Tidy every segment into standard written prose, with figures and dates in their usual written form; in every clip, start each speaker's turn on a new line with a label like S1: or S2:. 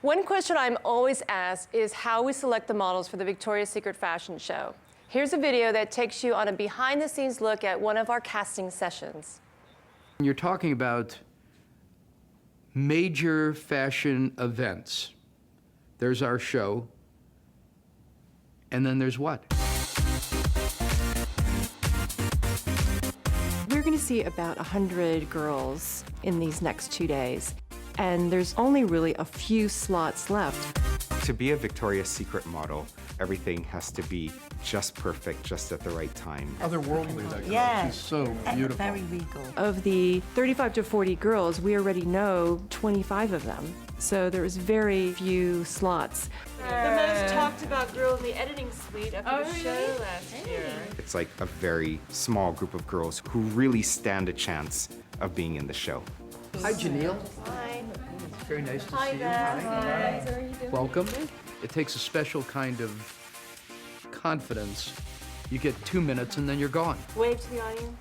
S1: One question I'm always asked is how we select the models for the Victoria's Secret fashion show. Here's a video that takes you on a behind-the-scenes look at one of our casting sessions.
S2: You're talking about major fashion events. There's our show, and then there's what?
S1: We're going to see about 100 girls in these next 2 days, and there's only really a few slots left.
S3: To be a Victoria's Secret model, everything has to be just perfect, just at the right time.
S4: Otherworldly, that girl.
S5: Yeah.
S4: She's so beautiful.
S5: Very regal.
S1: Of the 35 to 40 girls, we already know 25 of them, so there's very few slots.
S6: The most talked about girl in the editing suite after the show last year.
S3: It's like a very small group of girls who really stand a chance of being in the show.
S2: Hi, Janelle.
S6: Hi.
S2: It's very nice to see you.
S6: Beth.
S2: Hi.
S6: How are you doing?
S2: Welcome. It takes a special kind of confidence. You get 2 minutes and then you're gone.
S6: Wave to the audience.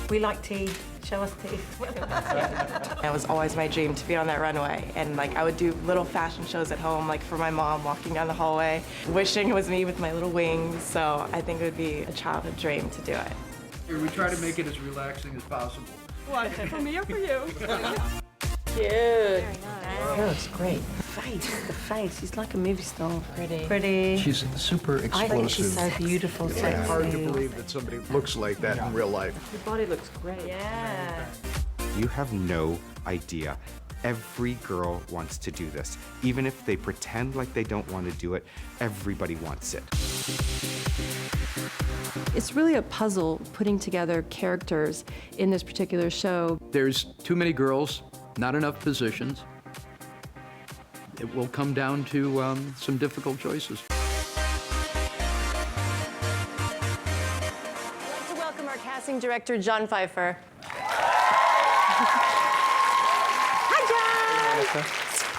S5: We like tea. Show us tea. It was always my dream to be on that runway, and like I would do little fashion shows at home, like for my mom walking down the hallway, wishing it was me with my little wings. So I think it would be a childhood dream to do it.
S2: We try to make it as relaxing as possible.
S6: What, for me or for you? Cute.
S5: That looks great. The face, she's like a movie star. Pretty.
S4: She's super
S5: I think she's
S4: explosive.
S5: so beautiful, so
S4: It's hard to
S5: cute.
S4: believe that somebody looks like that in real life.
S6: Your body looks great.
S5: Yeah.
S3: You have no idea. Every girl wants to do this. Even if they pretend like they don't want to do it, everybody wants it.
S1: It's really a puzzle putting together characters in this particular show.
S2: There's too many girls, not enough positions. It will come down to some difficult choices.
S1: I'd like to welcome our casting director, John Pfeiffer. Hi, John.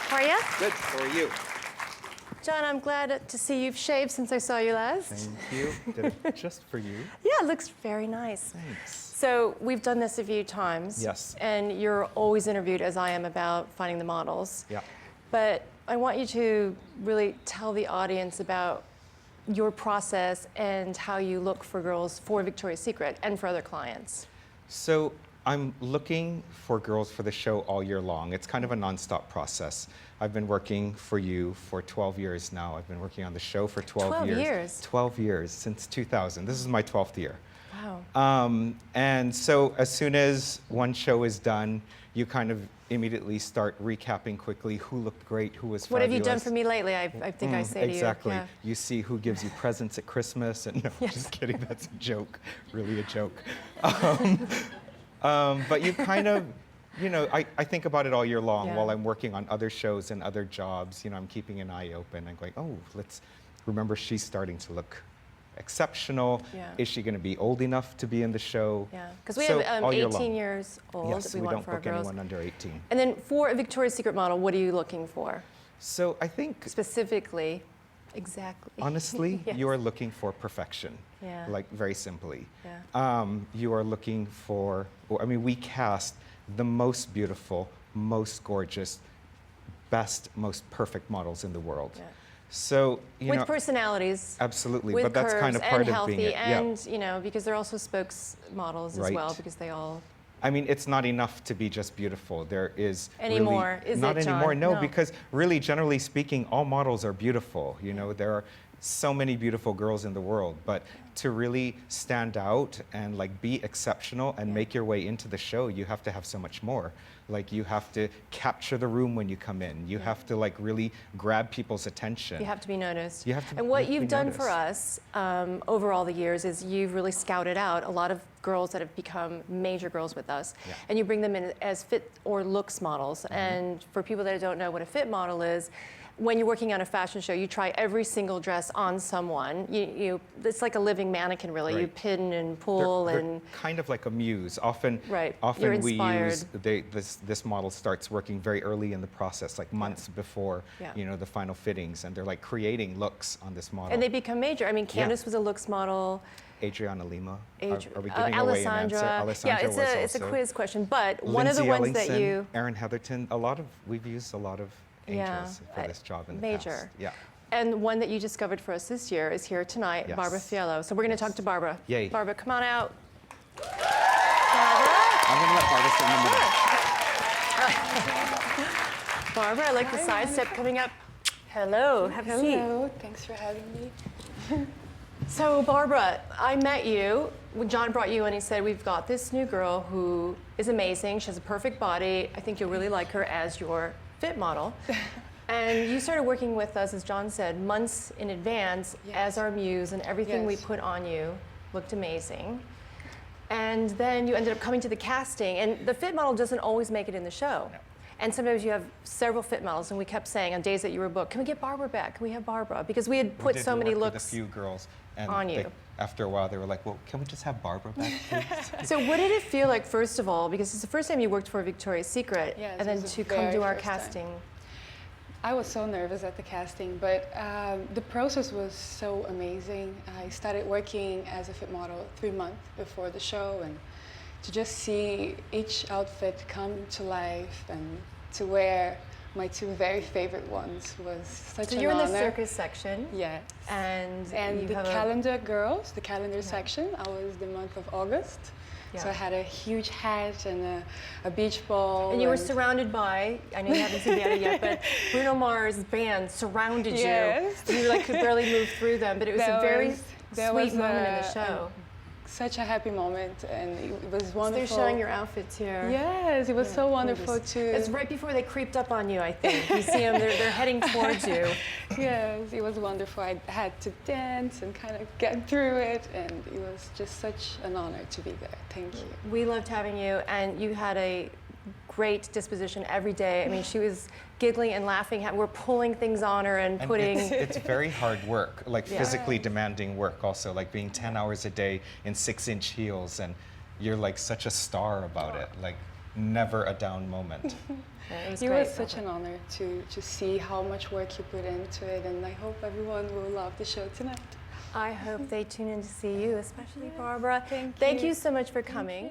S1: How are you?
S3: Good. How are you?
S1: John, I'm glad to see you've shaved since I saw you last.
S3: Thank you. Did it just for you.
S1: Yeah, it looks very nice.
S3: Thanks.
S1: So we've done this a few times.
S3: Yes.
S1: And you're always interviewed, as I am, about finding the models.
S3: Yeah.
S1: But I want you to really tell the audience about your process and how you look for girls for Victoria's Secret and for other clients.
S3: So I'm looking for girls for the show all year long. It's kind of a nonstop process. I've been working for you for 12 years now. I've been working on the show for 12 years.
S1: 12 years?
S3: 12 years, since 2000. This is my 12th year.
S1: Wow.
S3: And so as soon as one show is done, you kind of immediately start recapping quickly who looked great, who was
S1: What
S3: fabulous.
S1: have you done for me lately? I think I say
S3: Exactly.
S1: to you.
S3: You see who gives you presents at Christmas, and no,
S1: Yes.
S3: just kidding, that's a joke, really a joke. But you kind of, you know, I think about it all year long
S1: Yeah.
S3: while I'm working on other shows and other jobs. You know, I'm keeping an eye open and going, oh, let's remember she's starting to look exceptional.
S1: Yeah.
S3: Is she going to be old enough to be in the show?
S1: Yeah, because we
S3: So,
S1: have
S3: all year
S1: 18
S3: long.
S1: years old.
S3: Yes, we
S1: want
S3: don't
S1: for our
S3: book
S1: girls.
S3: anyone under 18.
S1: And then for a Victoria's Secret model, what are you looking for?
S3: So I think
S1: Specifically, exactly.
S3: honestly,
S1: Yes.
S3: you are looking for perfection.
S1: Yeah.
S3: Like, very simply.
S1: Yeah.
S3: You are looking for, well, I mean, we cast the most beautiful, most gorgeous, best, most perfect models in the world.
S1: Yeah.
S3: So, you
S1: With
S3: know,
S1: personalities.
S3: absolutely,
S1: With
S3: but that's
S1: curves
S3: kind of part
S1: and
S3: of
S1: healthy,
S3: being it.
S1: and you know, because they're also spokesmodels as
S3: Right.
S1: well, because they all.
S3: I mean, it's not enough to be just beautiful. There is
S1: Anymore,
S3: really,
S1: is
S3: not
S1: it, John?
S3: anymore. No,
S1: No.
S3: because really, generally speaking, all models are beautiful. You know, there are so many beautiful girls in the world, but to really stand out and like be exceptional and make your way into the show, you have to have so much more. Like, you have to capture the room when you come in. You have to like really grab people's attention.
S1: You have to be noticed.
S3: You have to-
S1: and
S3: you
S1: what
S3: have to be
S1: you've done for
S3: noticed.
S1: us over all the years is you've really scouted out a lot of girls that have become major girls with us,
S3: Yeah.
S1: and you bring them in as fit or looks models. And for people that don't know what a fit model is, when you're working on a fashion show, you try every single dress on someone. It's like a living mannequin, really. You
S3: Right.
S1: pin and pull
S3: They're
S1: and
S3: kind of like a muse. Often,
S1: Right.
S3: often
S1: You're
S3: we
S1: inspired.
S3: use this model starts working very early in the process, like months before
S1: Yeah.
S3: the final fittings, and they're like creating looks on this model.
S1: and they become major. I mean, Candace was a looks model.
S3: Adriana Lima. Are we
S1: Adri-
S3: giving away an answer?
S1: Alessandra.
S3: Alessandra
S1: Yeah,
S3: was
S1: it's a
S3: also.
S1: quiz question, but one of the
S3: Lindsay
S1: ones that
S3: Ellingson,
S1: you
S3: Erin Heatherton. We've used a lot of angels for this job in the
S1: major.
S3: past. Yeah.
S1: And one that you discovered for us this year is here tonight,
S3: Yes.
S1: Barbara Fiahlo. So we're going to talk to Barbara.
S3: Yay.
S1: Barbara, come on out. Barbara?
S3: I'm gonna let Barbara sit in the middle.
S1: Barbara, I like the side step coming up. Hello, have a seat.
S7: Hello, thanks for having me.
S1: So Barbara, I met you when John brought you in. He said, we've got this new girl who is amazing. She has a perfect body. I think you'll really like her as your fit model. And you started working with us, as John said, months in advance as our muse, and everything we
S7: Yes.
S1: put on you looked amazing. And then you ended up coming to the casting, and the fit model doesn't always make it in the show.
S3: No.
S1: And sometimes you have several fit models, and we kept saying on days that you were booked, can we get Barbara back? Can we have Barbara? Because we had
S3: We
S1: put
S3: did
S1: so many
S3: work with
S1: looks.
S3: a few girls, and
S1: on you.
S3: after a while, they were like, "Well, can we just have Barbara back, please?"
S1: So what did it feel like, first of all, because it's the first time you worked for Victoria's Secret,
S7: Yes,
S1: and
S7: it
S1: then
S7: was
S1: to
S7: the
S1: come do
S7: very
S1: our
S7: first time.
S1: casting?
S7: I was so nervous at the casting, but the process was so amazing. I started working as a fit model 3 months before the show, and to just see each outfit come to life and to wear my two very favorite ones was such
S1: So
S7: an
S1: you're in
S7: honor.
S1: the circus section,
S7: Yeah.
S1: and you
S7: the
S1: have
S7: calendar girls, the calendar section, I was the month of August. So
S1: Yeah.
S7: I had a huge hat and a beach ball.
S1: and you were surrounded by, I know you haven't seen the edit yet, but Bruno Mars' band surrounded
S7: Yes.
S1: you. You like could barely move through them, but it was a very
S7: there
S1: sweet
S7: was
S1: moment in the
S7: a-
S1: show.
S7: Such a happy moment, and it was
S1: So
S7: wonderful.
S1: they're showing your outfits here.
S7: Yes, it was so wonderful to.
S1: It's right before they creeped up on you, I think. You see them, they're heading towards you.
S7: Yes, it was wonderful. I had to dance and kind of get through it, and it was just such an honor to be there. Thank you.
S1: We loved having you, and you had a great disposition every day. I mean, she was giggling and laughing. We're pulling things on her and
S3: And
S1: putting.
S3: it's very hard work, like
S1: Yeah.
S3: physically demanding work also, like being 10 hours a day in 6-inch heels, and you're like such a star about it, like never a down moment.
S1: It was
S7: It
S1: great.
S7: was such an honor to see how much work you put into it, and I hope everyone will love the show tonight.
S1: I hope they tune in to see you, especially Barbara.
S7: Thank
S1: Thank
S7: you.
S1: you so much for coming.